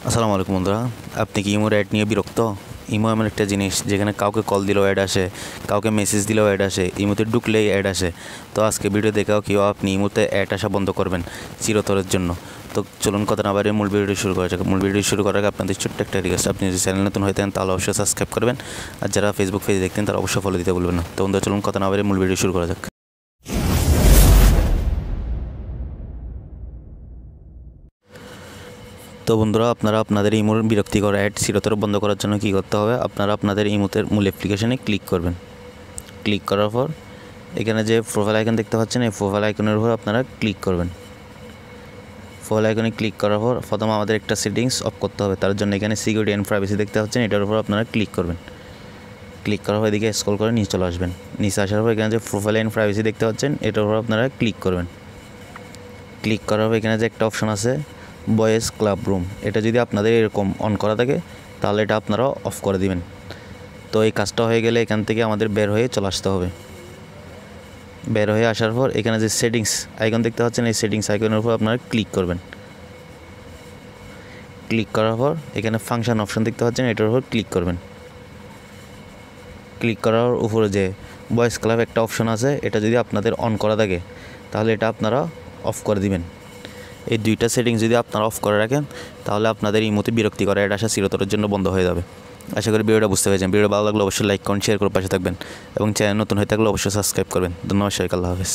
আসসালামু আলাইকুম বন্ধুরা। আপনি কি ইমোর অ্যাড নিয়ে বিরক্ত? ইমো এমন একটা জিনিস যেখানে কাউকে কল দিলেও অ্যাড আসে, কাউকে মেসেজ দিলেও অ্যাড আসে, ইমোতে ঢুকলেই অ্যাড আসে। তো আজকে ভিডিও দেখাও কীভাবে আপনি ইমোতে অ্যাড আসা বন্ধ করবেন চিরতরের জন্য। তো চলুন কথা না বাড়িয়ে মূল ভিডিও শুরু করা যাক। মূল ভিডিও শুরু করার আগে আপনাদের ছোট্ট একটা রিকোয়েস্ট, আপনি যদি চ্যানেল নতুন হয়ে থাকেন তাহলে অবশ্যই সাবস্ক্রাইব করবেন, আর যারা ফেসবুক পেজে দেখতেন তারা অবশ্যই ফলো দিতে ভুলবেন না। তো বন্ধুরা চলুন কথা না বাড়িয়ে মূল ভিডিও শুরু করা যাক। তো বন্ধুরা, আপনারা আপনাদের ইমোর বিরক্তিকর অ্যাড চিরতরে বন্ধ করার জন্য কী করতে হবে, আপনারা আপনাদের ইমোতের মূল অ্যাপ্লিকেশনে ক্লিক করবেন। ক্লিক করার পর এখানে যে প্রোফাইল আইকন দেখতে পাচ্ছেন, এই প্রোফাইল আইকনের উপর আপনারা ক্লিক করবেন। প্রোফাইল আইকনে ক্লিক করার পর প্রথমে আমাদের একটা সেটিংস অফ করতে হবে। তার জন্য এখানে সিকিউরিটি অ্যান্ড প্রাইভেসি দেখতে পাচ্ছেন, এটার উপর আপনারা ক্লিক করবেন। ক্লিক করার পর এদিকে স্ক্রল করে নিচে চলে আসবেন। নিচে আসার পর এখানে যে প্রোফাইল অ্যান্ড প্রাইভেসি দেখতে পাচ্ছেন, এটার উপর আপনারা ক্লিক করবেন। ক্লিক করার পর এখানে যে একটা অপশন আছে ভয়েস ক্লাব রুম, এটা যদি আপনাদের এরকম অন করা থাকে তাহলে এটা আপনারা অফ করে দিবেন। তো এই কাজটা হয়ে গেলে এখান থেকে আমাদের বের হয়ে চলে আসতে হবে। বের হয়ে আসার পর এখানে যে সেটিংস আইকন দেখতে পাচ্ছেন, এই সেটিংস আইকনের উপর আপনারা ক্লিক করবেন। ক্লিক করার পর এখানে ফাংশন অপশন দেখতে পাচ্ছেন, এটার উপর ক্লিক করবেন। ক্লিক করার উপরে যে ভয়েস ক্লাব একটা অপশন আছে, এটা যদি আপনাদের অন করা থাকে তাহলে এটা আপনারা অফ করে দিবেন। এই দুইটা সেটিংস যদি আপনারা অফ করে রাখেন তাহলে আপনাদের ইমোতে বিরক্তিকর অ্যাড আসা চিরতরের জন্য বন্ধ হয়ে যাবে। আশা করি ভিডিওটা বুঝতে পেরেছেন। ভিডিও ভালো লাগলে অবশ্যই লাইক করুন, শেয়ার করে পাশে থাকবেন এবং চ্যানেল নতুন হয়ে থাকলে অবশ্যই সাবস্ক্রাইব করবেন। ধন্যবাদ সবাইকে, আল্লাহ হাফেজ।